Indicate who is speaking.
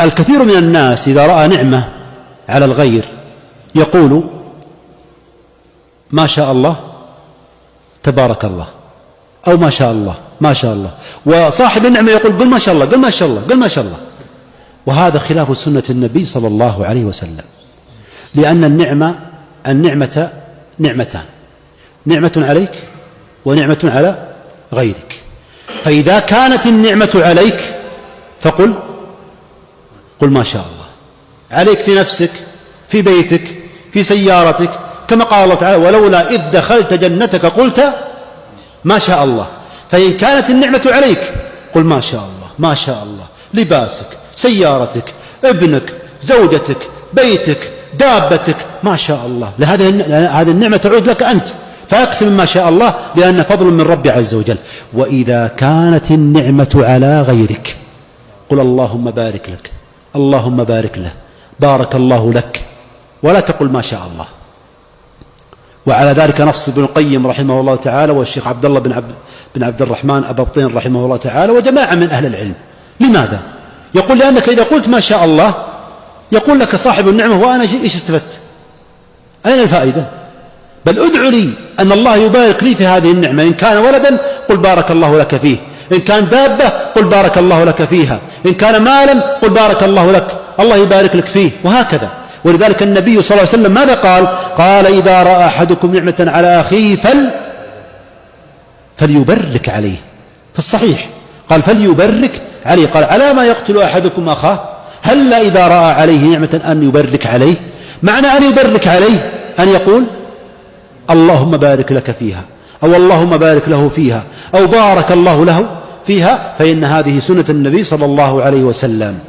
Speaker 1: الكثير من الناس إذا رأى نعمة على الغير يقول ما شاء الله تبارك الله، أو ما شاء الله ما شاء الله، وصاحب النعمة يقول قل ما شاء الله قل ما شاء الله قل ما شاء الله. وهذا خلاف سنة النبي صلى الله عليه وسلم، لأن النعمة نعمتان، نعمة عليك ونعمة على غيرك. فإذا كانت النعمة عليك فقل ما شاء الله، عليك في نفسك، في بيتك، في سيارتك، كما قال الله تعالى ولولا إذ دخلت جنتك قلت ما شاء الله. فإن كانت النعمة عليك قل ما شاء الله ما شاء الله، لباسك، سيارتك، ابنك، زوجتك، بيتك، دابتك، ما شاء الله. هذه النعمة تعود لك أنت، فأكثر مما شاء الله، لأن فضل من ربي عز وجل. وإذا كانت النعمة على غيرك قل اللهم بارك لك، اللهم بارك له، بارك الله لك، ولا تقل ما شاء الله. وعلى ذلك نص ابن القيم رحمه الله تعالى والشيخ عبد الله بن عبد الرحمن أبابطين رحمه الله تعالى وجماعة من أهل العلم. لماذا؟ يقول لأنك إذا قلت ما شاء الله يقول لك صاحب النعمة وأنا إيش استفدت؟ أين الفائدة؟ بل ادعو لي أن الله يبارك لي في هذه النعمة. إن كان ولدا قل بارك الله لك فيه، إن كان دابة قل بارك الله لك فيها، إن كان مالا قل بارك الله لك، الله يبارك لك فيه، وهكذا. ولذلك النبي صلى الله عليه وسلم ماذا قال؟ قال إذا رأى أحدكم نعمة على أخيه فليبرك عليه. في الصحيح قال فليبرك عليه، قال على ما يقتل أحدكم أخاه، هل إذا رأى عليه نعمة أن يبرك عليه؟ معنى أن يبرك عليه أن يقول اللهم بارك لك فيها، أو اللهم بارك له فيها، أو بارك الله له فيها، فإن هذه سنة النبي صلى الله عليه وسلم.